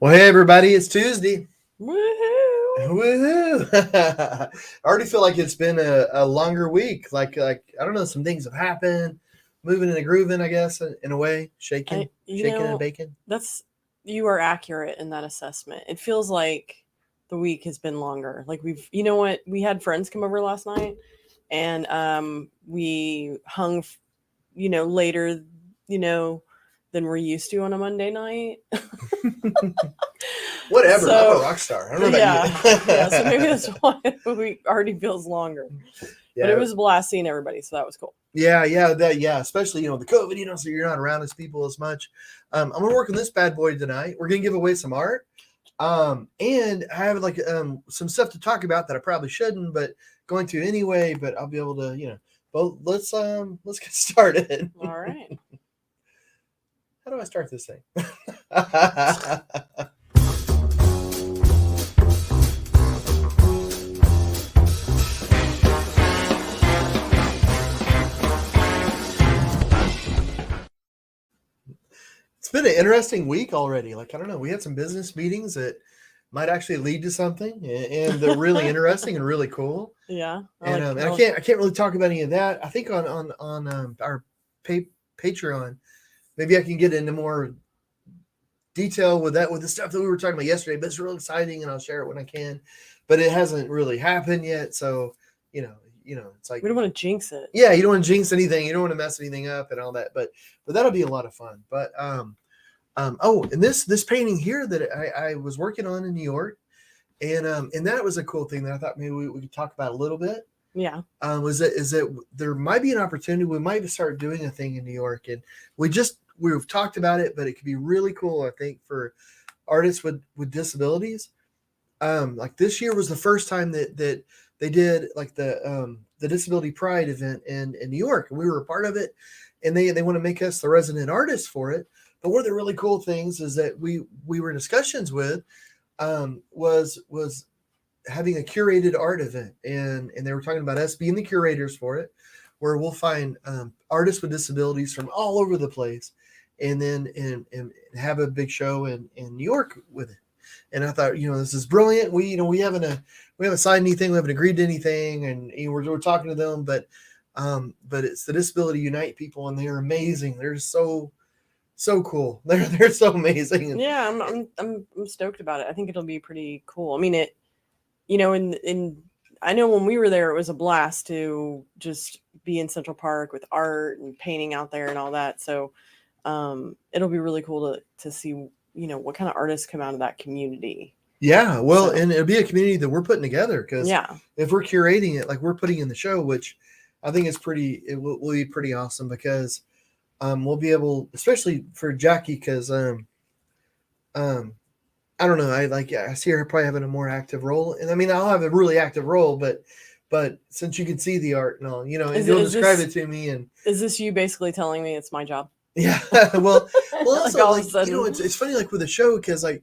Well, hey everybody, it's Tuesday. Woohoo! Woohoo! I already feel like it's been a longer week. Like I don't know, some things have happened, moving and grooving, I guess, in a way, I, you shaking and know, baking. that's you are accurate in that assessment. It feels like the week has been longer. Like you know what? We had friends come over last night, and we hung, later, you know, than we're used to on a Monday night. Whatever, I'm a So, rock star. I don't know about you. yeah, yeah. So maybe that's why the week already feels longer. But it Yeah, was a blast seeing everybody, so that was cool. yeah, especially the COVID, so you're not around as people as much. I'm gonna work on this bad boy tonight. We're gonna give away some art. And I have some stuff to talk about that I probably shouldn't, but going to anyway. But I'll be able to, But let's get started. All right. How do I start this thing? It's been an interesting week already. Like I don't know, we had some business meetings that might actually lead to something, and they're really interesting and really cool. Yeah, And I can't really talk about any of that. I think on our Patreon, maybe I can get into more detail with the stuff that we were talking about yesterday. But it's real exciting, and I'll share it when I can. But it hasn't really happened yet, so it's like we don't want to jinx it. yeah, you don't want to jinx anything, you don't want to mess anything up and all that. But that'll be a lot of fun. But oh, and this painting here that I was working on in New York, and that was a cool thing that I thought maybe we could talk about a little bit. Yeah. Is that there might be an opportunity, we might start doing a thing in New York, and we've talked about it, but it could be really cool, I think, for artists with disabilities. Like this year was the first time that they did like the Disability Pride event in New York, and we were a part of it, and they want to make us the resident artists for it. But one of the really cool things is that we were in discussions with was having a curated art event, and they were talking about us being the curators for it, where we'll find artists with disabilities from all over the place, and then and have a big show in New York with it. And I thought, this is brilliant. We haven't signed anything, we haven't agreed to anything, and we're talking to them, but it's the Disability Unite people, and they're amazing. They're so cool. They're so amazing. Yeah, I'm stoked about it. I think it'll be pretty cool. I mean, in I know when we were there, it was a blast to just be in Central Park with art and painting out there and all that. So, it'll be really cool to see what kind of artists come out of that community. Yeah, well, So and it'll be a community that we're putting together, because yeah, if we're curating it, like we're putting in the show, which I think will be pretty awesome, because we'll be able, especially for Jackie, because um, I don't know, I see her probably having a more active role, and I mean I'll have a really active role, but since you can see the art and all, and you'll describe it to me, and is this you basically telling me it's my job? yeah, well, Like also all of like a sudden, it's funny, like with a show, because like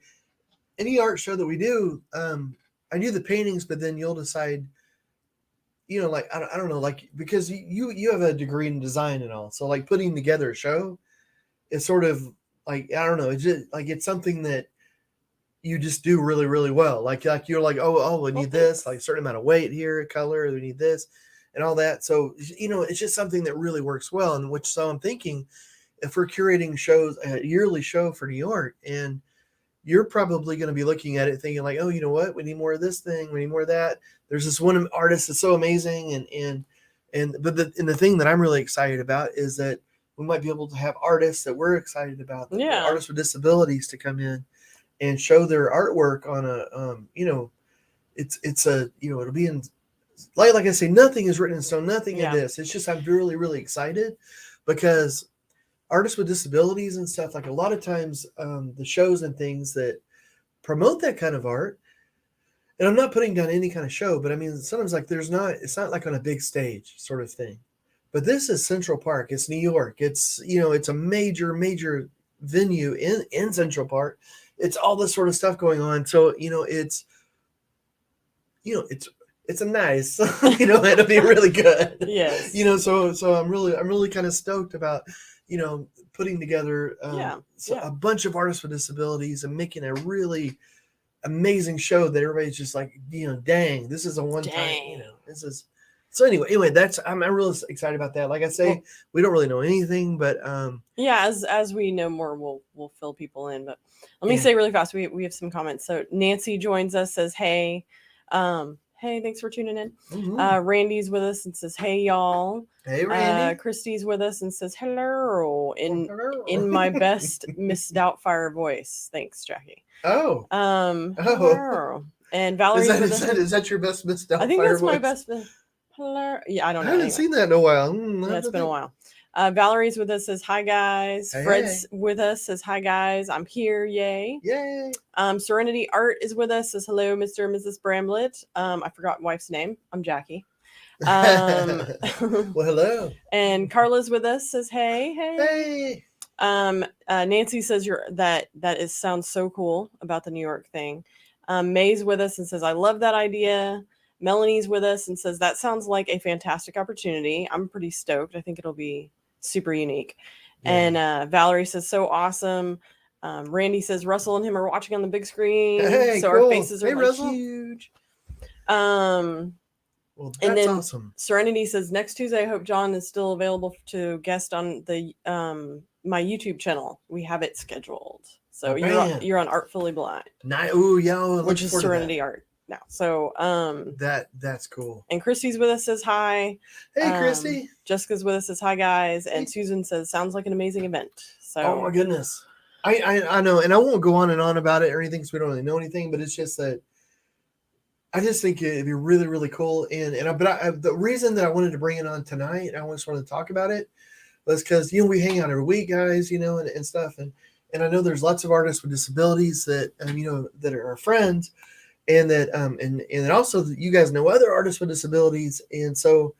any art show that we do, I do the paintings, but then you'll decide, like I don't know, like because you have a degree in design and all, so like putting together a show is sort of like I don't know, it's just like it's something that you just do really really well. Like you're like, oh, we well, need this, like a thanks. certain amount of weight here, color, we need this, and all that. So it's just something that really works well. And which so I'm thinking, if we're curating shows, a yearly show for New York, and you're probably going to be looking at it thinking like, oh, you know what? We need more of this thing. We need more of that. There's this one artist that's so amazing, but the thing that I'm really excited about is that we might be able to have artists that we're excited about, the Yeah, artists with disabilities, to come in and show their artwork on a, it's a, it'll be in, like I say, nothing is written in stone, nothing in yeah, this. It's just I'm really really excited, because artists with disabilities and stuff, like a lot of times the shows and things that promote that kind of art, and I'm not putting down any kind of show, but I mean sometimes like it's not like on a big stage sort of thing, but this is Central Park, it's New York, it's a major venue in Central Park, it's all this sort of stuff going on, so it's a nice, it'll be really good. yes, So I'm really kind of stoked about, putting together Yeah, yeah. a bunch of artists with disabilities and making a really amazing show that everybody's just like, dang, this is a one time, Dang. this is. So anyway, that's I'm really excited about that. Like I say, Well, we don't really know anything, but yeah, as we know more, we'll fill people in. But let me Yeah. say really fast, we have some comments. So Nancy joins us, says hey. Hey, thanks for tuning in. mhm. Randy's with us and says hey y'all. Hey Randy. Christy's with us and says hello in my Hello. best Miss Doubtfire voice. Thanks, Jackie. Oh, Hello. And Valerie's with us. is that your best Miss I think Doubtfire that's my voice? best. Hello. Yeah, I don't I know. haven't Anyway. seen that in a while. Yeah, it's been a while. Valerie's with us, says hi guys. Hey, Fred's with us, says hi guys. I'm here, yay. Yay. Serenity Art is with us, says hello, Mr. and Mrs. Bramlett. I forgot wife's name. I'm Jackie. Well, hello. And Carla's with us, says hey. Hey. Nancy says that sounds so cool about the New York thing. May's with us and says I love that idea. Melanie's with us and says that sounds like a fantastic opportunity. I'm pretty stoked. I think it'll be super unique. Yeah. And Valerie says so awesome. Randy says Russell and him are watching on the big screen, Hey, so cool. our faces are Hey, like Russell. huge. Well, that's and then awesome. Serenity says next Tuesday I hope John is still available to guest on the my YouTube channel. We have it scheduled. So man. you're on Artfully Blind. Ooh, yeah, which is Serenity Art now. So that's cool. And Christy's with us, says hi. Hey Christy. Jessica's with us, says hi guys. And Susan says sounds like an amazing event. So oh my goodness. I know, and I won't go on and on about it or anything because we don't really know anything, but it's just that I just think it'd be really, really cool. But the reason that I wanted to bring it on tonight, I just wanted to talk about it, was because we hang out every week, guys, and stuff, and I know there's lots of artists with disabilities that that are our friends, and that and also you guys know other artists with disabilities, and so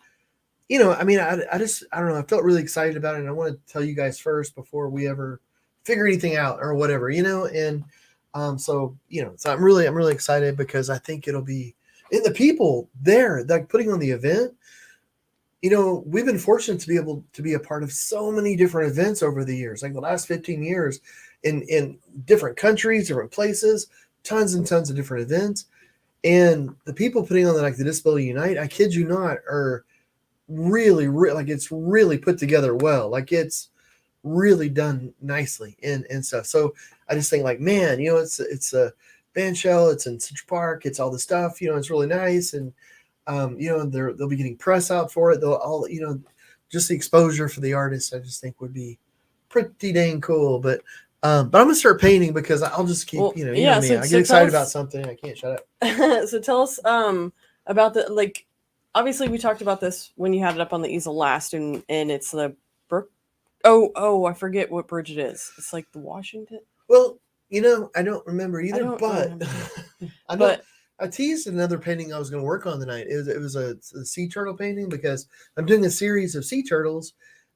I mean, I don't know, I felt really excited about it, and I want to tell you guys first before we ever figure anything out or whatever, and. So I'm really excited because I think it'll be, and the people there, like putting on the event, we've been fortunate to be able to be a part of so many different events over the years, like the last 15 years in different countries, different places, tons and tons of different events. And the people putting on like the Disability Unite, I kid you not, are really, like it's really put together well. Like it's really done nicely and stuff. So I just think like, man, it's a band shell, it's in Central Park, it's all the stuff, it's really nice. And, they'll be getting press out for it. They'll all, just the exposure for the artists, I just think would be pretty dang cool. But I'm going to start painting because I'll just keep, me. I get excited about something. I can't shut up. So tell us, about the, like, obviously we talked about this when you had it up on the easel last and it's the Brook. Oh, I forget what bridge it is. It's like the Washington. Well, I don't remember either, but I teased another painting I was going to work on tonight. It was a sea turtle painting because I'm doing a series of sea turtles,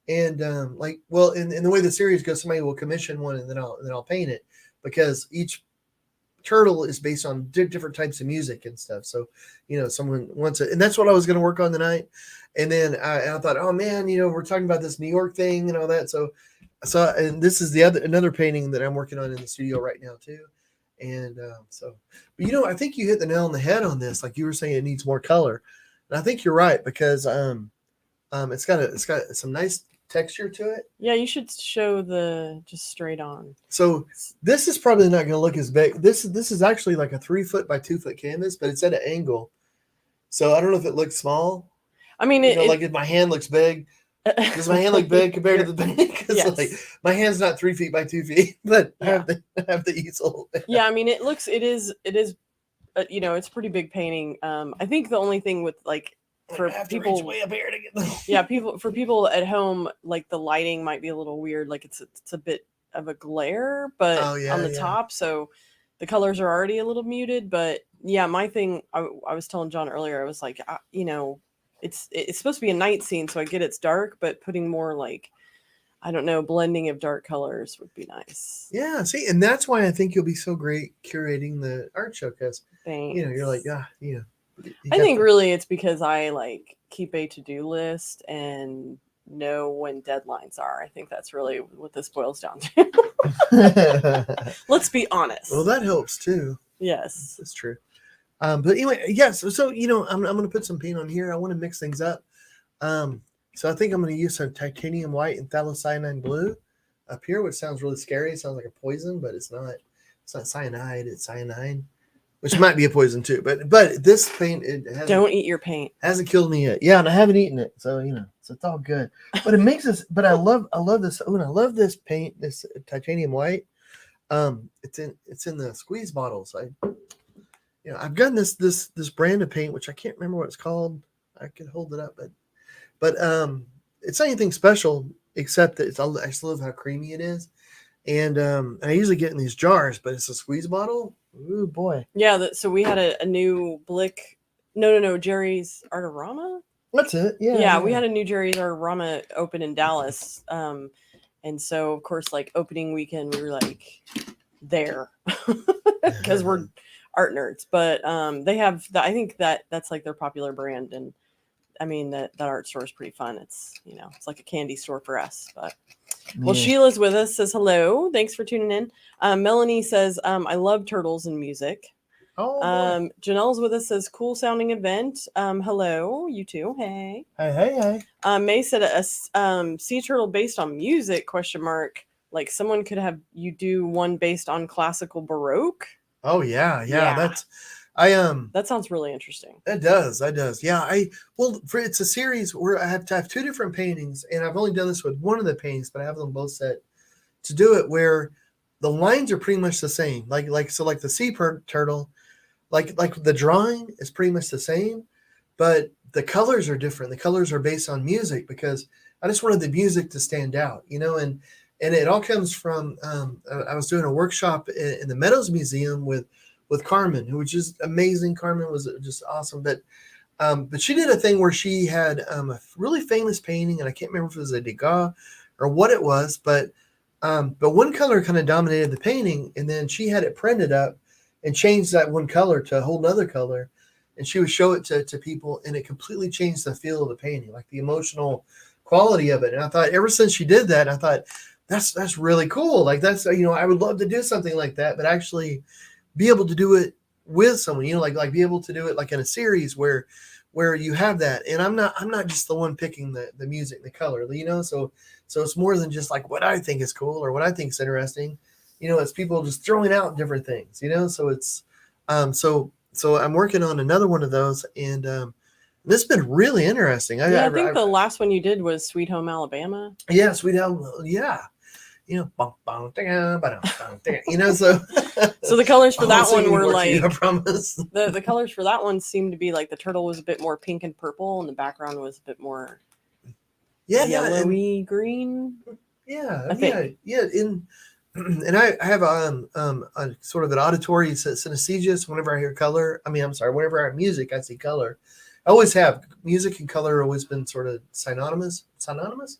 and in the way the series goes, somebody will commission one and then I'll paint it because each turtle is based on different types of music and stuff. So, someone wants it, and that's what I was going to work on tonight. And then I thought, oh man, we're talking about this New York thing and all that. So, and this is another painting that I'm working on in the studio right now too. And but I think you hit the nail on the head on this. Like you were saying, it needs more color, and I think you're right because it's got some nice texture to it. Yeah, you should show the just straight on. So this is probably not going to look as big. This is actually like a 3 foot by 2 foot canvas, but it's at an angle. So I don't know if it looks small. I mean, like if my hand looks big. Does my hand look big compared to the painting? Because yes. Like my hand's not 3 feet by 2 feet, but yeah. I have the easel. Yeah, I mean, it is. It's a pretty big painting. I think the only thing with like for people way up here to get yeah, people at home, like the lighting might be a little weird. Like it's a bit of a glare, but on the top, so the colors are already a little muted. But yeah, my thing, I was telling John earlier, I was like, it's supposed to be a night scene, so I get it's dark, but putting more like, I don't know, blending of dark colors would be nice. Yeah, see, and that's why I think you'll be so great curating the art show because you're like, I think really it's because I like keep a to-do list and know when deadlines are. I think that's really what this boils down to. Let's be honest. Well, that helps too. Yes. That's true. But anyway, yes. So I'm going to put some paint on here. I want to mix things up. So I think I'm going to use some titanium white and phthalocyanine blue up here, which sounds really scary. It sounds like a poison, but it's not. It's not cyanide. It's cyanide, which might be a poison too. But this paint, Don't eat your paint. Hasn't killed me yet. Yeah, and I haven't eaten it, so so it's all good. But it makes us. But I love this. Oh, and I love this paint, this titanium white. It's in the squeeze bottles. I've gotten this brand of paint, which I can't remember what it's called. I could hold it up, but it's not anything special except that I just love how creamy it is. And I usually get in these jars, but it's a squeeze bottle. Ooh boy. Yeah. So we had a new Blick. No. Jerry's Artorama. That's it. Yeah. Yeah. We had a new Jerry's Artorama open in Dallas. And so of course, like opening weekend, we were like there because we're art nerds. But they have I think that's like their popular brand, and I mean that art store is pretty fun. It's it's like a candy store for us. But well, Sheila's with us, says hello. Thanks for tuning in. Melanie says I love turtles and music. Oh. Janelle's with us, says cool sounding event. Hello, you too. Hey. Hey. May said a sea turtle based on music ? Like someone could have you do one based on classical Baroque. Oh yeah. That's that sounds really interesting. It does. Yeah. It's a series where I have to have two different paintings, and I've only done this with one of the paintings, but I have them both set to do it where the lines are pretty much the same. Like the sea turtle, like the drawing is pretty much the same, but the colors are different. The colors are based on music because I just wanted the music to stand out, and it all comes from, I was doing a workshop in the Meadows Museum with Carmen, who was just amazing. Carmen was just awesome. But she did a thing where she had a really famous painting, and I can't remember if it was a Degas or what it was, but one color kind of dominated the painting, and then she had it printed up and changed that one color to a whole nother color, and she would show it to people, and it completely changed the feel of the painting, like the emotional quality of it. And I thought, ever since she did that, I thought that's really cool. Like that's I would love to do something like that, but actually be able to do it with someone, like be able to do it like in a series where you have that. And I'm not just the one picking the music, the color, so it's more than just like what I think is cool or what I think is interesting. It's people just throwing out different things, so it's so I'm working on another one of those, and this has been really interesting. I think the last one you did was Sweet Home Alabama. Yeah, Sweet Home, yeah. So so the colors for that one were like, I promise. The colors for that one seemed to be like the turtle was a bit more pink and purple, and the background was a bit more yellowy green. Yeah, and I have a sort of an auditory synesthesia. Whenever I hear color, whenever I hear music, I see color. I always have. Music and color have always been sort of synonymous. Synonymous.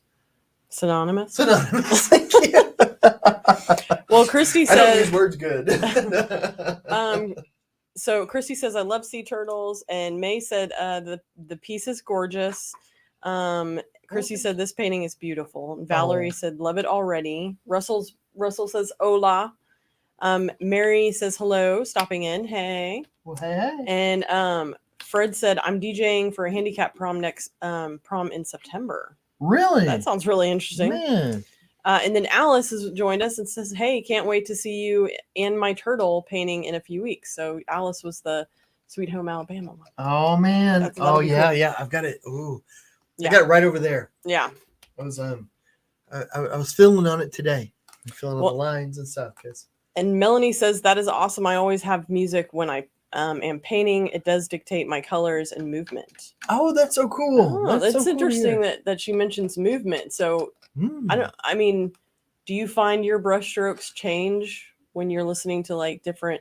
Thank you. Well, Christy says, I don't use words good. So Christy says, I love sea turtles, and May said the piece is gorgeous. Christy said this painting is beautiful. Valerie said love it already. Russell says hola. Mary says hello, stopping in. Hey. Well, hey. And Fred said I'm DJing for a handicap prom next prom in September. Really? That sounds really interesting. Man. And then Alice has joined us and says, hey, can't wait to see you and my turtle painting in a few weeks. So Alice was the Sweet Home Alabama one. Oh, man. Yeah. Cool. Yeah. I've got it. Ooh. Yeah. I got it right over there. Yeah. I was filming on it today. I'm filling on the lines and stuff. And Melanie says, that is awesome. I always have music when I am painting. It does dictate my colors and movement. Oh, that's so cool. Oh, that's so interesting cool that she mentions movement. So do you find your brush strokes change when you're listening to like different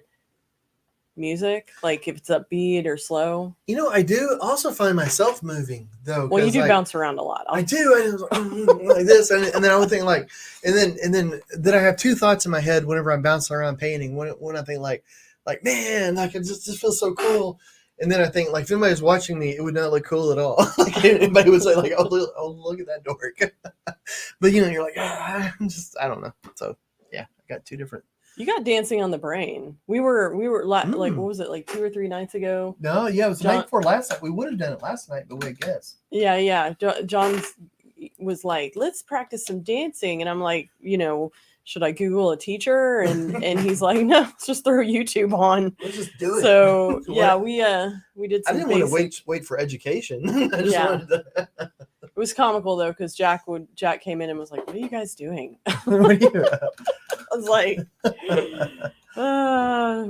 music, like if it's upbeat or slow? I do also find myself moving though. Well, you do bounce around a lot. I do. Like this, and then I would think like, and then I have two thoughts in my head whenever I'm bouncing around painting. When I think like man, like it just feels so cool. And then I think like if anybody was watching me, it would not look cool at all. Like anybody would say like, "Oh, look at that dork." But you know, you're like, I don't know. So yeah, I got two different. You got Dancing on the Brain. We were like, Mm. what was it, like 2 or 3 nights ago? No, yeah, it was the John- night before last night. We would have done it last night, but we guess. Yeah. John was like, let's practice some dancing. And I'm like, you know, should I Google a teacher? And he's like, no, let's just throw YouTube on. Let's just do it. So yeah, we did I some didn't want to basic- wait for education. I just Yeah. wanted to. It was comical though, because Jack came in and was like, what are you guys doing? What are you- I was like,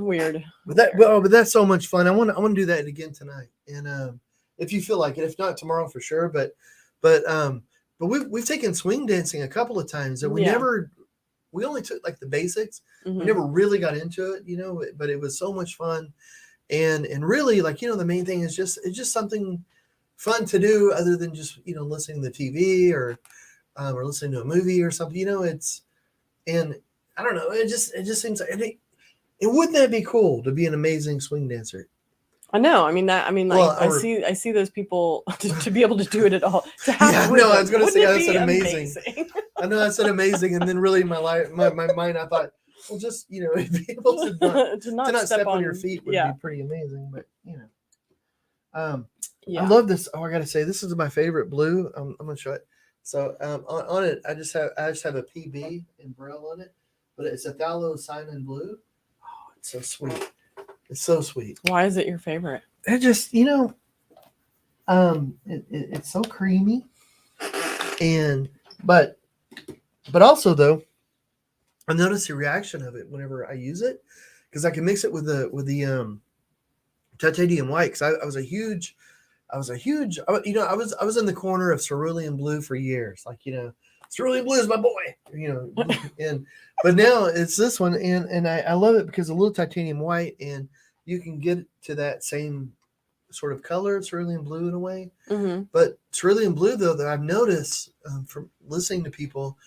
weird. but that's so much fun. I want to do that again tonight. And if you feel like it, if not tomorrow for sure. But we've taken swing dancing a couple of times and Yeah. we only took like the basics. Mhm. We never really got into it, you know, but it was so much fun. And really, like, you know, the main thing is it's just something fun to do other than just, you know, listening to the TV or listening to a movie or something, you know, and I don't know, it just seems like, it wouldn't that be cool to be an amazing swing dancer? I know. I mean, Well, I see those people to be able to do it at all. To have Yeah, no, rhythm. I was gonna say, Wouldn't it that's be an amazing. I know I said amazing, and then really in my mind, I thought, well, just, you know, be able to not step on your feet would yeah. be pretty amazing. But you know, Yeah. I love this. Oh, I gotta say, this is my favorite blue. I'm gonna show it. So on it, I just have a PB in Braille on it, but it's a Phthalo Cyanin blue. Oh, it's so sweet. It's so sweet. Why is it your favorite? It just, you know, it's so creamy, but also though, I notice the reaction of it whenever I use it, because I can mix it with the titanium white. Because I was a huge, you know, I was in the corner of cerulean blue for years. Like, you know, cerulean blue is my boy, you know, but now it's this one, and I love it because a little titanium white, and you can get to that same sort of color, cerulean blue in a way. Mm-hmm. But cerulean blue, though, that I've noticed from listening to people,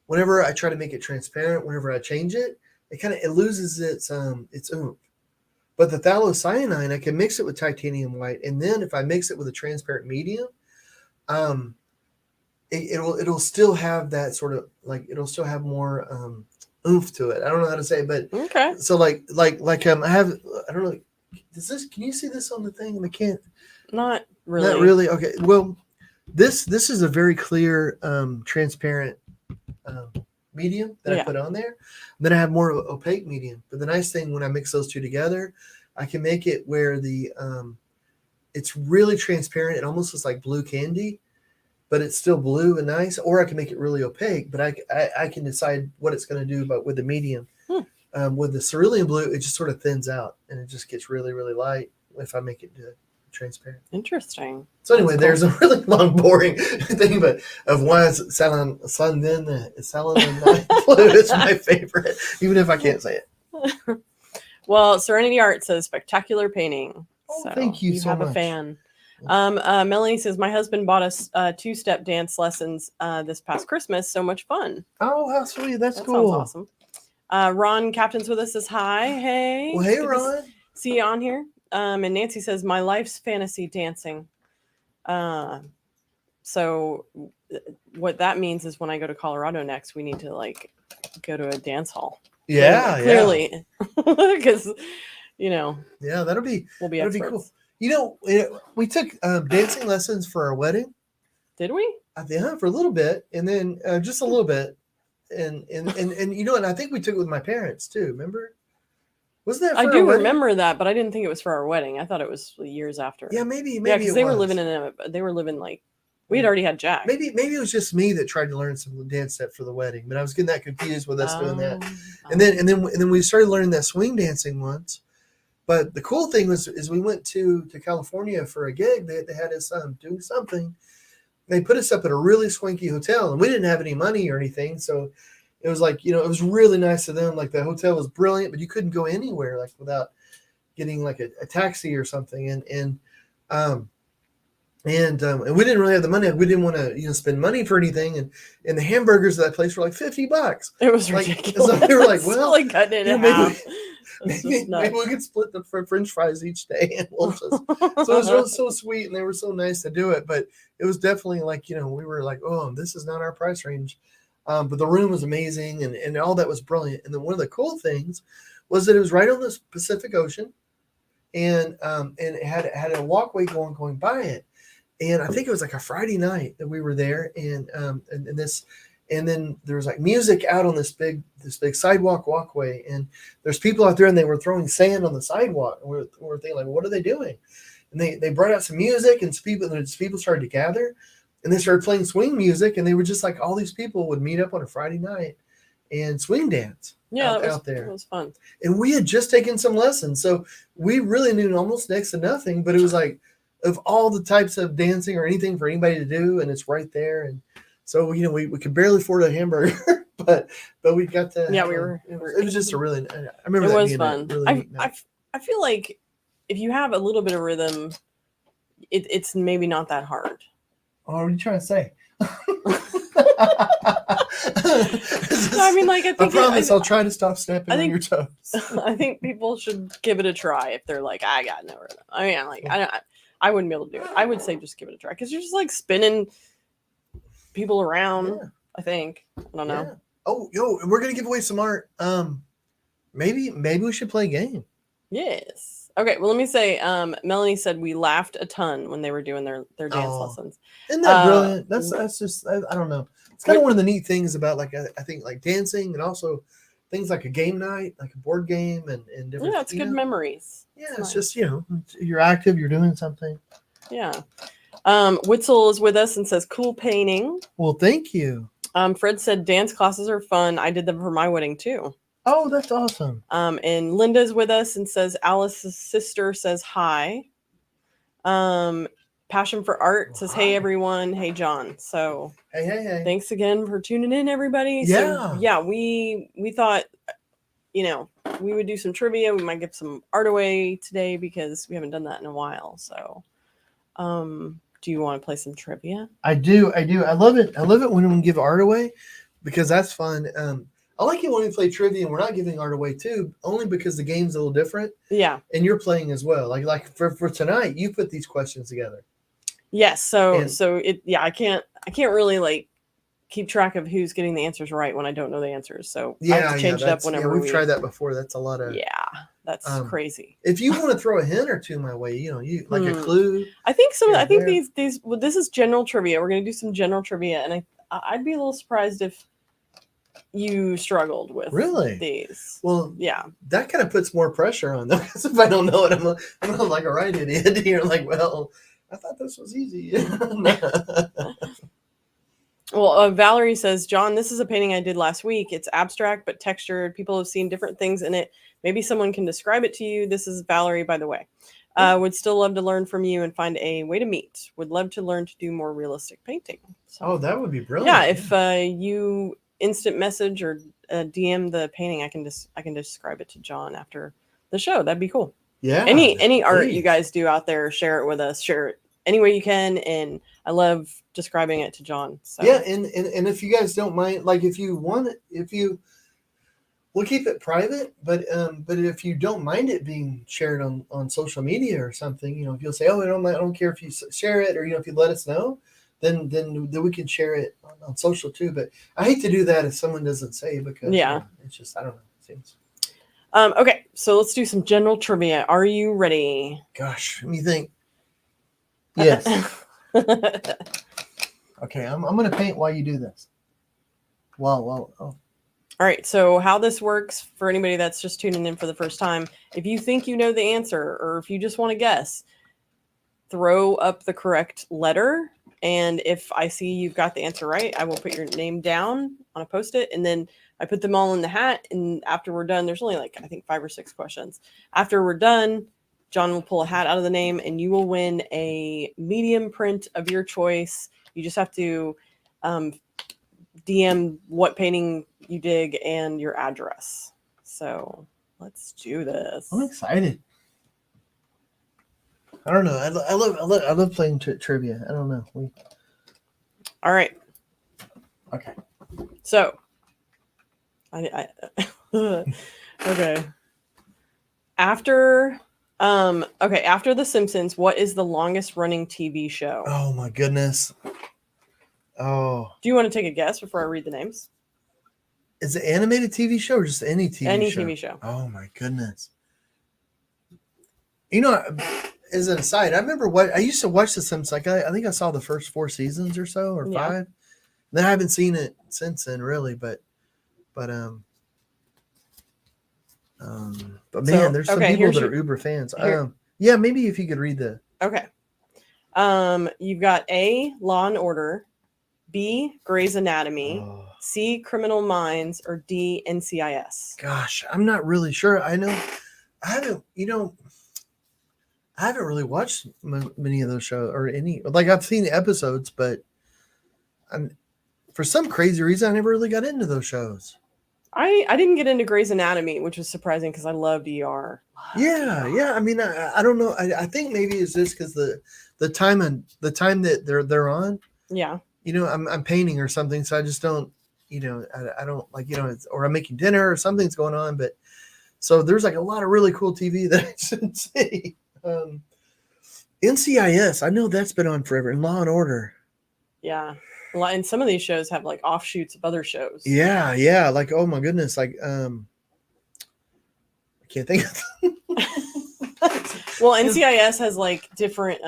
whenever I try to make it transparent, whenever I change it, it loses its oomph. But the phthalocyanine, I can mix it with titanium white, and then if I mix it with a transparent medium, it'll still have that sort of, like, it'll still have more oomph to it. I don't know how to say it, but Okay. so like I have, I don't know. Can you see this on the thing? I can't. Not really. Not really. Okay. Well, this is a very clear, transparent medium that I put on there. Then I have more of an opaque medium. But the nice thing when I mix those two together, I can make it where it's really transparent. It almost looks like blue candy, but it's still blue and nice. Or I can make it really opaque, but I can decide what it's going to do with the medium. With the cerulean blue, it just sort of thins out and it just gets really, really light if I make it transparent. Interesting. So anyway, there's a really long, boring thing, but of why is Cyanin blue is my favorite, even if I can't say it. Well, Serenity Art says spectacular painting. Oh, So thank you so have much. a fan. Melanie says, my husband bought us 2-step dance lessons this past Christmas. So much fun. Oh, how sweet. That's That cool. sounds awesome. Ron Captain's with us, says hi. Hey. Well, hey, Good to Ron. see you on here. And Nancy says, my life's fantasy dancing. So what that means is when I go to Colorado next, we need to like go to a dance hall. Yeah, Clearly. Because, you know, yeah, that'll be experts. cool. You know, we took dancing lessons for our wedding. Did we? For a little bit, and then just a little bit, and you know, and I think we took it with my parents too. Remember? Wasn't that? I for do our wedding? remember that, but I didn't think it was for our wedding. I thought it was years after. Yeah, maybe. Yeah, because it they were was. living like we had already had Jack. Maybe it was just me that tried to learn some dance step for the wedding, but I was getting that confused with us doing that. And then we started learning that swing dancing once. But the cool thing is we went to California for a gig. They had us doing something. They put us up at a really swanky hotel, and we didn't have any money or anything, so it was like, you know, it was really nice of them. Like the hotel was brilliant, but you couldn't go anywhere like without getting like a taxi or something. And we didn't really have the money. We didn't want to, you know, spend money for anything. And the hamburgers at that place were like $50. It was like, ridiculous. So they were like, well, like cutting it you in know, half. It's just maybe we nuts. could split the French fries each day, and we'll just. So it was really so sweet, and they were so nice to do it. But it was definitely like, we were like, oh, this is not our price range. But the room was amazing, and all that was brilliant. And then one of the cool things was that it was right on the Pacific Ocean, and it had a walkway going by it. And I think it was like a Friday night that we were there, and then there was like music out on this big sidewalk walkway, and there's people out there, and they were throwing sand on the sidewalk, and we're thinking like, what are they doing? And they brought out some music, and people started to gather, and they started playing swing music, and they were just like, all these people would meet up on a Friday night and swing dance out there. It was fun. And we had just taken some lessons, so we really knew almost next to nothing, but it was like, of all the types of dancing or anything for anybody to do, and it's right there. And so, we could barely afford a hamburger, but we got to. Yeah, it was just a really. I remember it that was being fun. A really neat night. I feel like if you have a little bit of rhythm, it's maybe not that hard. Oh, what are you trying to say? I mean, like, I promise I'll try to stop stepping on your toes. I think people should give it a try if they're like, I got no rhythm. I mean, like, I wouldn't be able to do it. I would say just give it a try, because you're just like spinning people around. Yeah. I think. I don't know. Yeah. Oh, we're gonna give away some art. Maybe we should play a game. Yes. Okay. Well, let me say. Melanie said we laughed a ton when they were doing their dance lessons. Isn't that brilliant? That's just I don't know. It's kind of one of the neat things about, like, I think, like dancing, and also things like a game night, like a board game, and different. Yeah, it's good memories. Yeah, it's just, you're active, you're doing something. Yeah. Witzel is with us and says, cool painting. Well, thank you. Fred said dance classes are fun. I did them for my wedding too. Oh, that's awesome. And Linda's with us and says Alice's sister says hi. Passion for Art says, hey everyone. Hey John. So hey. Thanks again for tuning in, everybody. Yeah. So, yeah, we thought, we would do some trivia. We might give some art away today because we haven't done that in a while. So do you want to play some trivia? I do. I love it. I love it when we give art away, because that's fun. I like it when we play trivia and we're not giving art away too, only because the game's a little different. Yeah. And you're playing as well. Like for tonight, you put these questions together. Yes. So I can't really like keep track of who's getting the answers right when I don't know the answers. So I have to change it up whenever we've tried that before. That's a lot of. Yeah. That's crazy. If you want to throw a hint or two my way, you like a clue. I think this is general trivia. We're going to do some general trivia, and I'd be a little surprised if you struggled with these. Well, yeah, that kind of puts more pressure on them, because if I don't know it, I'm like a right idiot. You're like, well, I thought this was easy. Well, Valerie says, John, this is a painting I did last week. It's abstract but textured. People have seen different things in it. Maybe someone can describe it to you. This is Valerie, by the way. Would still love to learn from you and find a way to meet. Would love to learn to do more realistic painting. So, that would be brilliant. Yeah, if you instant message or DM the painting, I can describe it to John after the show. That'd be cool. Yeah. Any art you guys do out there, share it with us. Share it any way you can, and I love describing it to John. So. Yeah, and if you guys don't mind, like, if you want it, we'll keep it private, but if you don't mind it being shared on social media or something, if you'll say, oh, I don't care if you share it, or if you let us know, then we can share it on social too. But I hate to do that if someone doesn't say, because it's just, I don't know. It seems. Okay, so let's do some general trivia. Are you ready? Gosh, let me think. Yes. Okay, I'm going to paint while you do this. Wow. Oh. All right, so how this works for anybody that's just tuning in for the first time, if you think you know the answer, or if you just want to guess, throw up the correct letter. And if I see you've got the answer right, I will put your name down on a Post-it, and then I put them all in the hat. And after we're done, there's only I think 5 or 6 questions. After we're done, John will pull a hat out of the name, and you will win a medium print of your choice. You just have to DM what painting you dig and your address. So let's do this. I'm excited. I don't know. I love playing trivia. I don't know. All right. Okay. So, okay. After after The Simpsons, what is the longest running TV show? Oh my goodness. Oh, Do you want to take a guess before I read the names? is it animated TV show or just any TV Any show? TV show. Oh my goodness. You know, as an aside, I remember what I used to watch The Simpsons. Like I think I saw the first 4 seasons or so, or Yeah. 5. Then I haven't seen it since then, really. But man, So, there's some okay, people here's that your- are uber fans. here- Yeah, maybe if you could read the. Okay. You've got A, Law and Order, B, Grey's Anatomy, Oh, C, Criminal Minds, or D, NCIS. gosh, I'm not really sure. I know I haven't. I haven't really watched many of those shows or any. Like I've seen the episodes, but for some crazy reason, I never really got into those shows. I didn't get into Grey's Anatomy, which was surprising because I loved ER. Yeah. I mean, I don't know. I think maybe it's just because the time that they're on. Yeah. I'm painting or something, so I just don't. I don't like or I'm making dinner or something's going on. But so there's like a lot of really cool TV that I shouldn't see. NCIS, I know that's been on forever, and Law and Order. Yeah. And some of these shows have like offshoots of other shows. Yeah. Like, oh my goodness, like I can't think of Well, NCIS has like different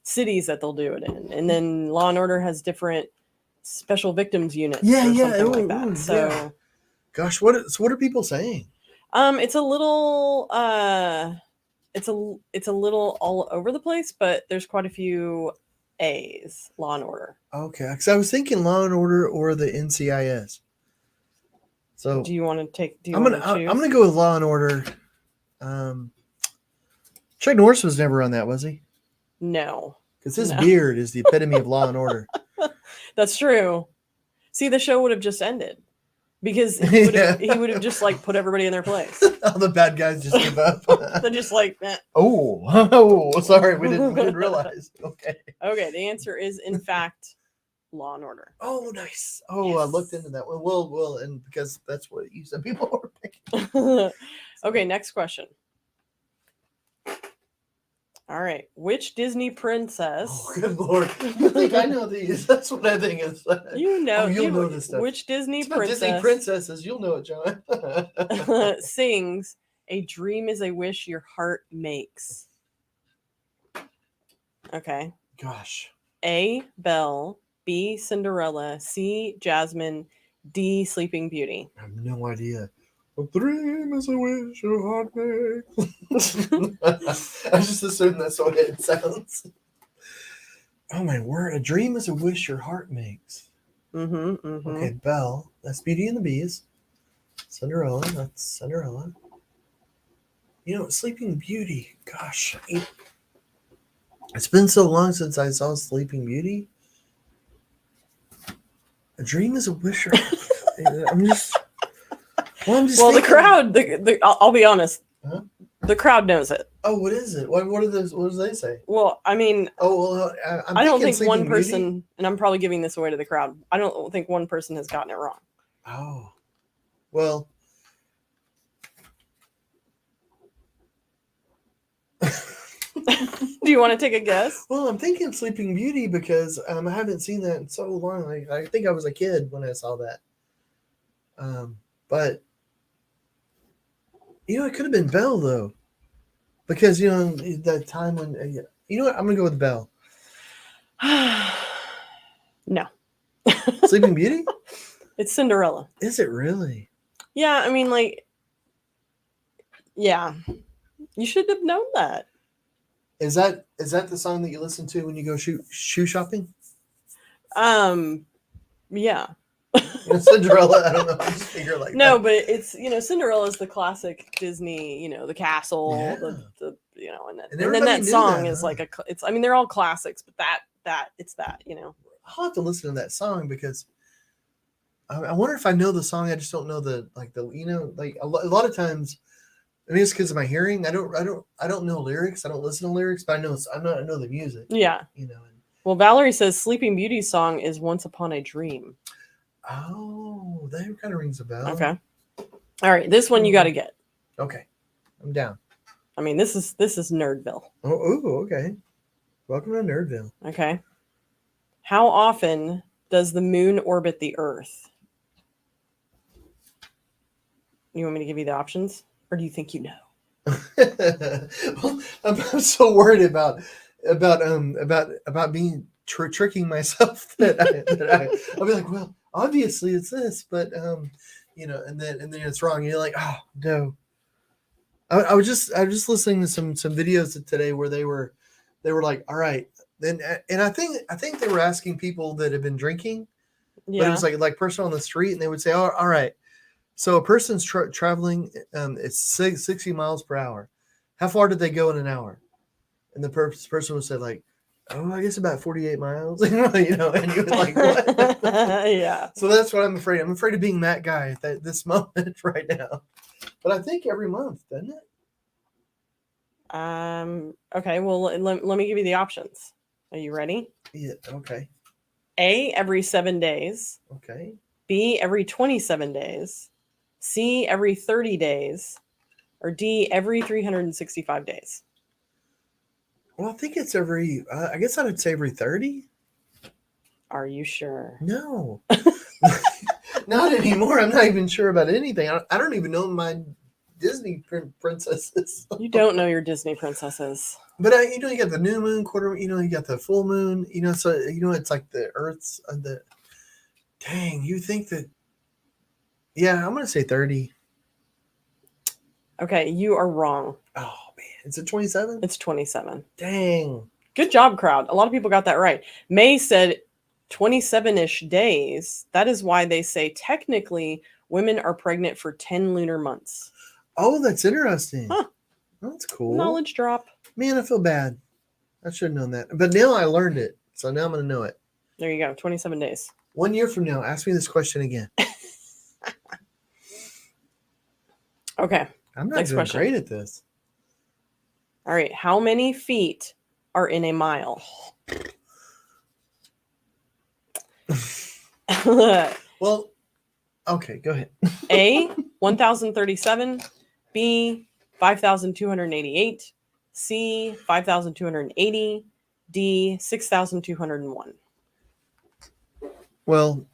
cities that they'll do it in, and then Law and Order has different special victims units. Yeah, or yeah, something like ooh, that. ooh, So, yeah. Gosh, what are people saying? it's a little it's a little all over the place, but there's quite a few A's. Law and Order. Okay, because I was thinking Law and Order or the NCIS. So Do you want to take? I'm gonna go with Law and Order. Chuck Norris was never on that, was he? No, Because his No. beard is the epitome of Law and Order. that's true. See, the show would have just ended because he would have just like put everybody in their place. All the bad guys just give up. They're just like, eh. Oh, sorry, we didn't realize. Okay. Okay, the answer is in fact Law and Order. Oh, nice. Oh, I looked Yes. into that one. Well, and because that's what you said people were picking. Okay, next question. All right, which Disney princess? Oh, good lord! You think I know these? That's what I think is. You know, you'll know this stuff. Which Disney It's about princess Disney princesses. You'll know it, John. sings "A dream is a wish your heart makes"? Okay. Gosh. A, Belle, B, Cinderella, C, Jasmine, D, Sleeping Beauty. I have no idea. A dream is a wish your heart makes. I just assume that's what it sounds. Oh my word! A dream is a wish your heart makes. Okay, Belle. That's Beauty and the Beast. Cinderella. That's Cinderella. Sleeping Beauty. Gosh, it's been so long since I saw Sleeping Beauty. A dream is a wish. I'm just. Well, Well, the thinking- crowd. I'll be honest. Huh? The crowd knows it. Oh, what is it? What are those? What do they say? Well, I mean, Oh, well, I don't think Sleeping one Beauty. person, and I'm probably giving this away to the crowd. I don't think one person has gotten it wrong. Oh, well. Do you want to take a guess? Well, I'm thinking Sleeping Beauty because I haven't seen that in so long. I think I was a kid when I saw that. But it could have been Belle though, because that time when what, I'm gonna go with Belle. No, Sleeping Beauty? it's Cinderella. Is it really? Yeah, I mean, like, yeah, you should have known that. Is that the song that you listen to when you go shoe shopping? Yeah. Cinderella. I don't know. I just figure like No, that. but it's Cinderella's the classic Disney, the castle, Yeah. the and then everybody that knew song that, is huh? like it's. I mean, they're all classics, but it's that. I'll have to listen to that song because I wonder if I know the song. I just don't know the a lot of times. I mean, it's because of my hearing. I don't know lyrics. I don't listen to lyrics, but I know the music. Yeah. Well, Valerie says Sleeping Beauty's song is "Once Upon a Dream." Oh, that kind of rings a bell. Okay. All right, this one you got to get. Okay. I'm down. I mean, this is Nerdville. Oh, ooh, okay. Welcome to Nerdville. Okay. How often does the moon orbit the Earth? You want me to give you the options, or do you think you know? Well, I'm so worried about being tricking myself that I'll be like, well, obviously it's this, but and then it's wrong. You're like, oh no. I was just listening to some videos today where they were like, all right, then and I think they were asking people that have been drinking, but it was like person on the street, and they would say, oh, all right. So a person's traveling, it's 60 miles per hour. How far did they go in an hour? And the person would say like, oh, I guess about 48 miles. And you was like, what? Yeah. So that's what I'm afraid. I'm afraid of being that guy at this moment right now. But I think every month, doesn't it? Okay. Well, let me give you the options. Are you ready? Yeah. Okay. A, every 7 days. Okay. B, every 27 days. C, every 30 days. Or D, every 365 days. Well, I think it's every. I guess I would say every 30. Are you sure? No, not anymore. I'm not even sure about anything. I don't even know my Disney princesses. You don't know your Disney princesses. But you got the new moon, quarter. You got the full moon. So it's like the Earth's the. Dang, you think that? Yeah, I'm gonna say 30. Okay, you are wrong. Oh man, is it 27? It's 27. Dang. Good job, crowd. A lot of people got that right. May said 27-ish days. That is why they say technically women are pregnant for 10 lunar months. Oh, that's interesting. Huh. That's cool. Knowledge drop. Man, I feel bad. I should have known that. But now I learned it. So now I'm going to know it. There you go. 27 days. 1 year from now, ask me this question again. Okay. I'm not Next doing question. great at this. All right. How many feet are in a mile? Well, okay, go ahead. A, 1,037. B, 5,288. C, 5,280. D, 6,201. Well,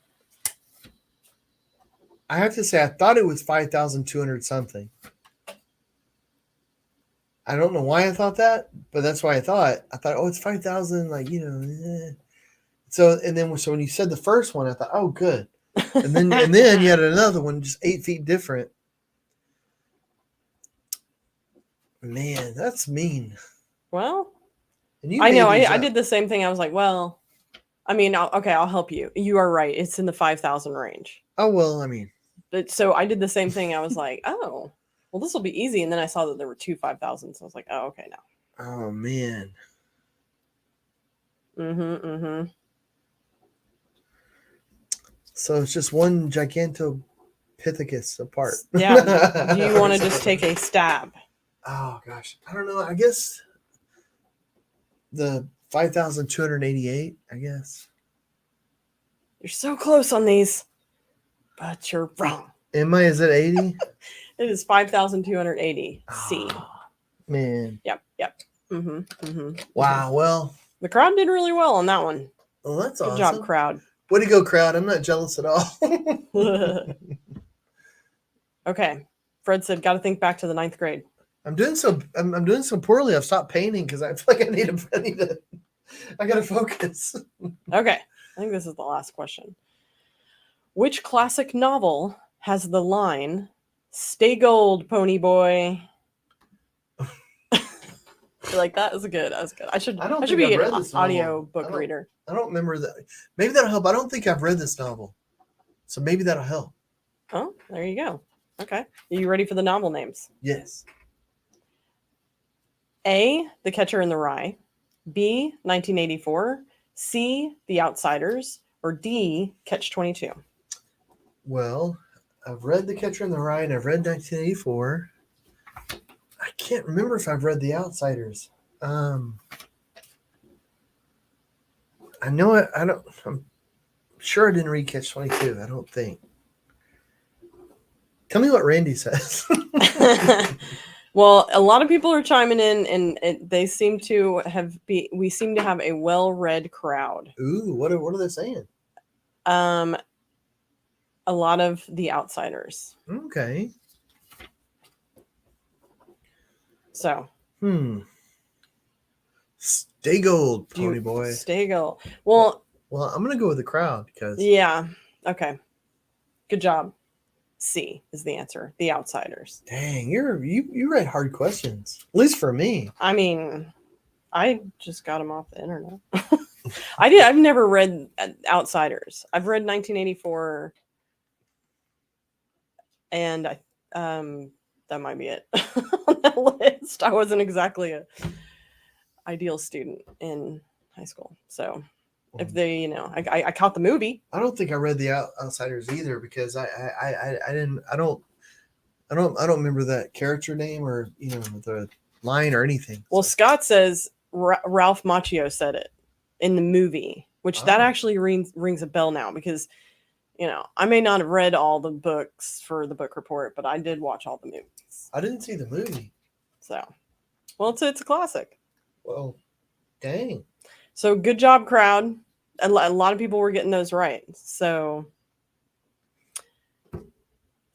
I have to say, I thought it was 5,200 something. I don't know why I thought that, but that's why I thought, oh, it's 5,000, like, So, and then, so when you said the first one, I thought, oh, good. And then you had another one, just 8 feet different. Man, that's mean. Well, and you I know. I did the same thing. I was like, well, I mean, I'll help you. You are right. It's in the 5,000 range. Oh, well, I mean. But so I did the same thing. I was like, oh, well, this will be easy. And then I saw that there were 2 5,000. So I was like, oh, okay, now. Oh, man. Mm-hmm. So it's just one Gigantopithecus apart. Yeah. Do you want to just take a stab? Oh, gosh. I don't know. I guess the 5,288, I guess. You're so close on these, but you're wrong. Is it 80? It is 5,280. C. Oh, man. Yep. Mm-hmm. Wow. Well, the crowd did really well on that one. Well, that's Good awesome. job, crowd. Way to go, crowd. I'm not jealous at all. Okay. Fred said, got to think back to the 9th grade. I'm doing so poorly. I've stopped painting because I feel like I gotta focus. Okay. I think this is the last question. Which classic novel has the line, "Stay gold, pony boy"? Like, that was good. I should be an audio book reader. I don't remember that. Maybe that'll help. I don't think I've read this novel. So maybe that'll help. Oh, there you go. Okay. Are you ready for the novel names? Yes. A, The Catcher in the Rye. B, 1984. C, The Outsiders. Or D, Catch-22. Well, I've read The Catcher in the Rye and I've read 1984. I can't remember if I've read The Outsiders. I know it. I'm sure I didn't read Catch-22. I don't think. Tell me what Randy says. Well, a lot of people are chiming in, and they seem to we seem to have a well-read crowd. Ooh, what are they saying? A lot of The Outsiders. Okay. So. Stay gold, Pony Boy. Stay gold. Well, I'm gonna go with the crowd because. Yeah. Okay. Good job. C is the answer. The Outsiders. Dang, you write hard questions. At least for me. I mean, I just got them off the internet. I've never read Outsiders. I've read 1984, and that might be it on that list. I wasn't exactly a ideal student in high school, so if they, I caught the movie. I don't think I read the Outsiders either because I don't remember that character name or the line or anything. Well, Scott says Ralph Macchio said it in the movie, which that actually rings a bell now because I may not have read all the books for the book report, but I did watch all the movies. I didn't see the movie. So, well, it's a classic. Well, dang. So good job, crowd. A lot of people were getting those right. So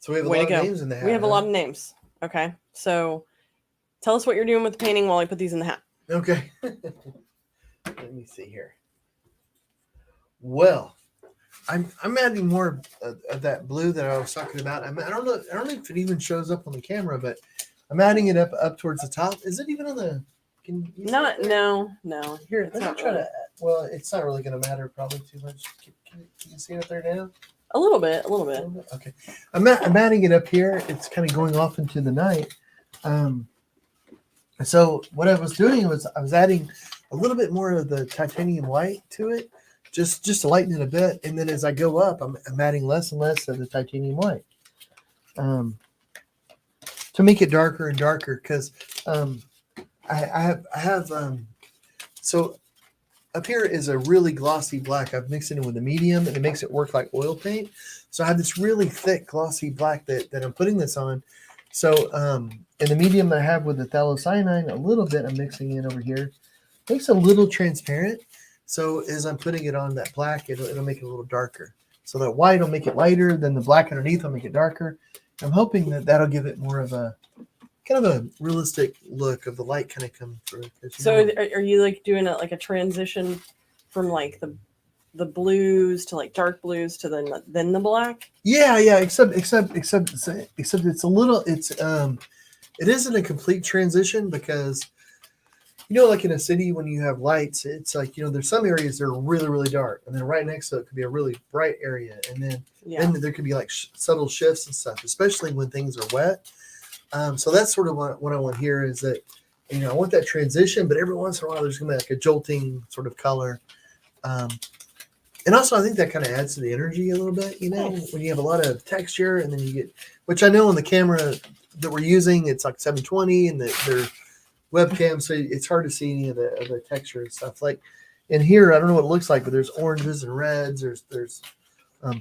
we have a lot of names in the hat. We have a lot of names. Okay. So tell us what you're doing with the painting while I put these in the hat. Okay. Let me see here. Well, I'm adding more of that blue that I was talking about. I don't know if it even shows up on the camera, but I'm adding it up towards the top. Is it even on the? No. Here, let me try to. Well, it's not really going to matter probably too much. Can you see it there now? A little bit. Okay, I'm adding it up here. It's kind of going off into the night. So what I was doing was I was adding a little bit more of the titanium white to it, just to lighten it a bit. And then as I go up, I'm adding less and less of the titanium white, to make it darker and darker. Because I have so up here is a really glossy black. I've mixed it in with a medium, and it makes it work like oil paint. So I have this really thick glossy black that I'm putting this on. So in the medium that I have with the phthalocyanine, a little bit I'm mixing in over here. Makes it a little transparent. So as I'm putting it on that black, it'll make it a little darker. So that white will make it lighter, then the black underneath will make it darker. I'm hoping that'll give it more of a kind of a realistic look of the light kind of come through. So are you like doing a transition from like the blues to like dark blues to then the black? Yeah. Except it's a little. It isn't a complete transition because like in a city when you have lights, it's like there's some areas that are really really dark, and then right next to it could be a really bright area, and then there could be like subtle shifts and stuff, especially when things are wet. So that's sort of what I want here is that, I want that transition, but every once in a while there's going to be like a jolting sort of color. And also I think that kind of adds to the energy a little bit, when you have a lot of texture and then you get, which I know on the camera that we're using, it's like 720 and they're webcam. So it's hard to see any of the texture and stuff. Like in here, I don't know what it looks like, but there's oranges and reds. There's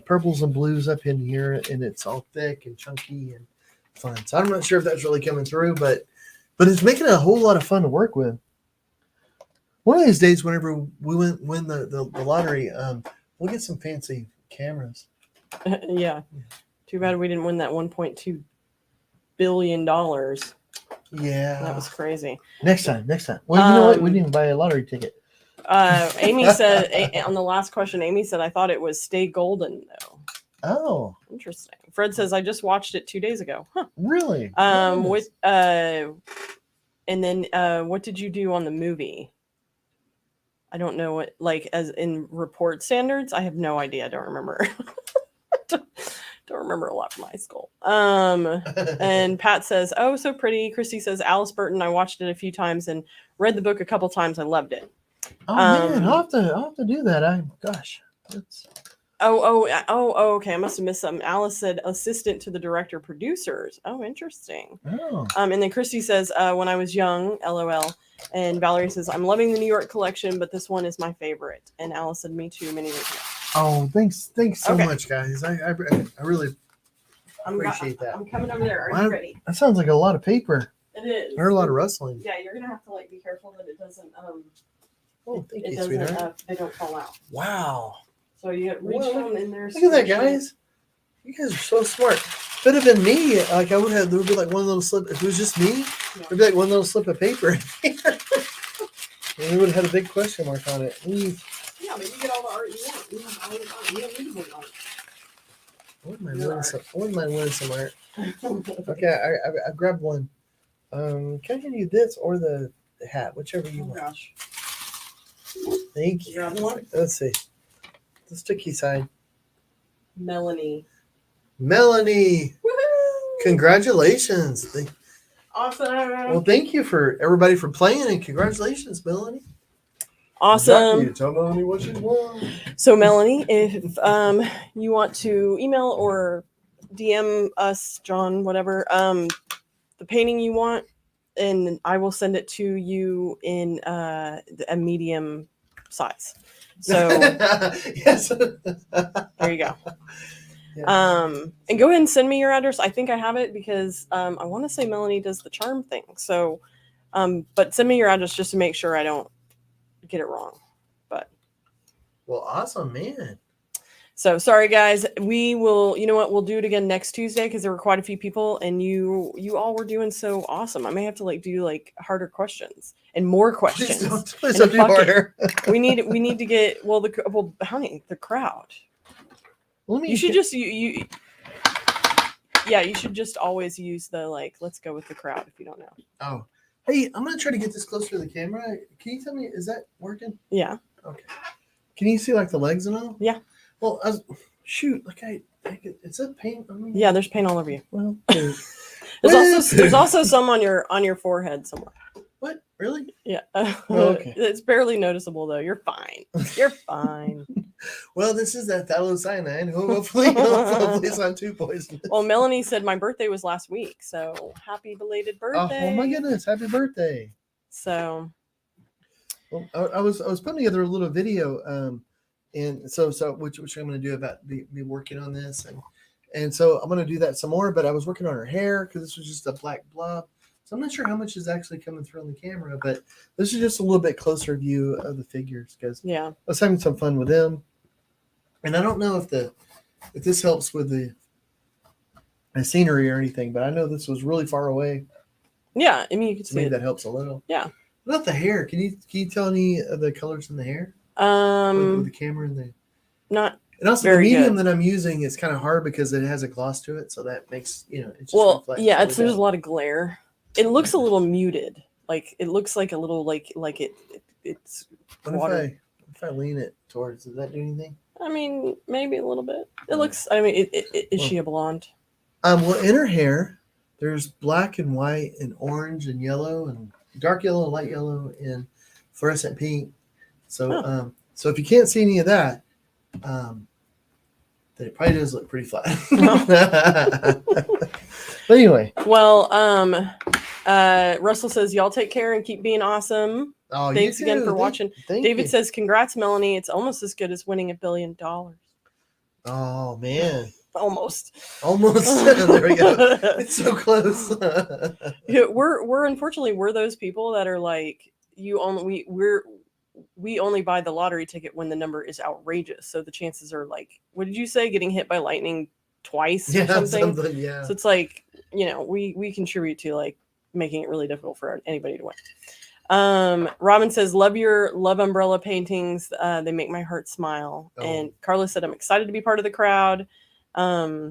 purples and blues up in here, and it's all thick and chunky and fun. So I'm not sure if that's really coming through, but it's making it a whole lot of fun to work with. One of these days, whenever we win the lottery, we'll get some fancy cameras. Yeah. Too bad we didn't win that $1.2 billion. Yeah. That was crazy. Next time. Well, you know what? We didn't even buy a lottery ticket. Amy said on the last question, Amy said, I thought it was Stay Golden though. Oh, interesting. Fred says I just watched it 2 days ago. Huh. Really? Nice. And then what did you do on the movie? I don't know what, like as in report standards. I have no idea. I don't remember. Don't remember a lot from high school. And Pat says, oh, so pretty. Christy says Alice Burton. I watched it a few times and read the book a couple times. I loved it. Oh man, I'll have to do that. That's. Okay. I must have missed something. Alice said assistant to the director producers. Oh, interesting. Oh. And then Christy says, when I was young, LOL. And Valerie says, I'm loving the New York collection, but this one is my favorite. And Alice said, me too, many years ago. Oh, thanks so much, guys. I really appreciate that. I'm coming over there. Are you ready? That sounds like a lot of paper. It is. I heard a lot of rustling. Yeah, you're gonna have to like be careful that it doesn't. Oh, thank it you, doesn't. sweetheart. They don't fall out. Wow. So you reach Well, down in there. Look at that, squish it. guys. You guys are so smart. If it had been me, like I would have, there would be like one little slip. If it was just me, there'd be like one little slip of paper. And we would have had a big question mark on it. Yeah, but you get all the art you want. You have all the art. You don't need more art. I wouldn't mind winning some art. Okay, I grabbed one. Can I give you this or the hat, whichever you Oh want? gosh. Thank you. Grab one. Let's see. The sticky side. Melanie. Melanie, Woohoo! congratulations. Awesome. Well, thank you for everybody for playing and congratulations, Melanie. Awesome. Exactly. Tell Melanie what she wants. So Melanie, if you want to email or DM us, John, whatever, the painting you want, and I will send it to you in a medium size. So yes. there you go. Yeah. And go ahead and send me your address. I think I have it because I want to say Melanie does the charm thing. So, but send me your address just to make sure I don't get it wrong. But Well, awesome, man. so sorry guys, we will, you know what, we'll do it again next Tuesday because there were quite a few people and you all were doing so awesome. I may have to like do like harder questions and more questions. Please in a don't do bucket. harder. we need to get honey, the crowd. Let me You should just you should just always use the like, let's go with the crowd if you don't know. Oh, hey, I'm gonna try to get this closer to the camera. Can you tell me, is that working? Yeah. Okay. Can you see like the legs and all? Yeah. Well, shoot, like it's a paint. I mean, Yeah, there's paint all over you. Well, There's also some on your forehead somewhere. what? Really? Yeah. okay. It's barely noticeable though. You're fine. You're fine. Well, this is that phthalocyanine. Hopefully it's not too poisonous. Well, Melanie said my birthday was last week, so happy belated birthday. Oh my goodness! Happy birthday! So, well, I was putting together a little video, and so which I'm going to do about me working on this, and so I'm going to do that some more. But I was working on her hair because this was just a black blob. So I'm not sure how much is actually coming through on the camera, but this is just a little bit closer view of the figures because yeah, I was having some fun with them. And I don't know if this helps with the scenery or anything, but I know this was really far away. Yeah, I mean you can So see maybe it. that helps a little. Yeah. What about the hair? Can you tell any of the colors in the hair? With the camera and the not and also very the medium good. that I'm using is kind of hard because it has a gloss to it, so that makes it just reflects yeah, really there's bad. a lot of glare. It looks a little muted. Like it looks like a little like it's What water. if I lean it towards? Does that do anything? I mean, maybe a little bit. It looks. I mean, is she a blonde? Well, in her hair, there's black and white and orange and yellow and dark yellow, light yellow, and fluorescent pink. So, so if you can't see any of that, then it probably does look pretty flat. But anyway. Well, Russell says y'all take care and keep being awesome. Oh, Thanks again for watching. Thank David you. says, "Congrats, Melanie. It's almost as good as winning $1 billion." Oh man, Almost. there we go. It's so close. Yeah, we're unfortunately we're those people that are like we only buy the lottery ticket when the number is outrageous. So the chances are like, what did you say? Getting hit by lightning twice or something? Yeah. So it's like, we contribute to like making it really difficult for anybody to win. Robin says, love your Love Umbrella paintings. They make my heart smile. Oh. And Carla said, I'm excited to be part of the crowd. Yeah.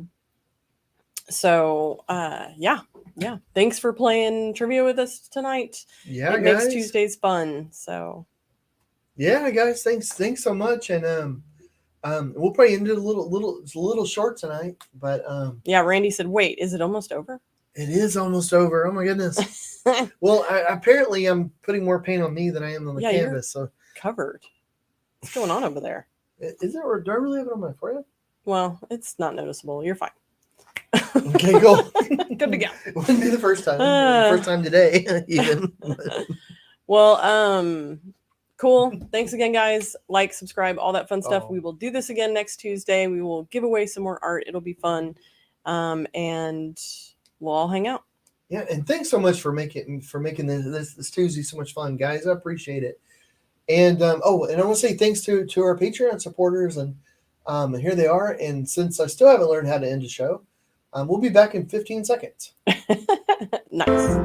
Thanks for playing trivia with us tonight. Yeah, it guys. makes Tuesdays fun. So yeah, guys, thanks so much. And we'll probably end it it's a little short tonight, but yeah, Randy said, wait, is it almost over? it is almost over. Oh my goodness. Well, apparently I'm putting more paint on me than I am on the canvas. So covered. What's going on over there? Is it, or do I really have it on my forehead? Well, it's not noticeable. You're fine. Okay, cool. Good to go. It wouldn't be the first time. First time today, even. Well, cool. Thanks again, guys. Like, subscribe, all that fun stuff. Oh. We will do this again next Tuesday. We will give away some more art. It'll be fun. And we'll all hang out. Yeah, and thanks so much for making this Tuesday so much fun, guys. I appreciate it. And and I want to say thanks to our Patreon supporters, and here they are. And since I still haven't learned how to end a show, we'll be back in 15 seconds. Nice.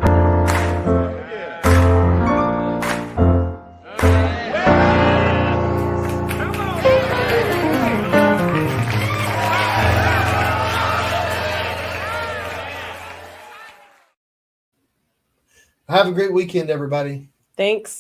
Have a great weekend, everybody. Thanks.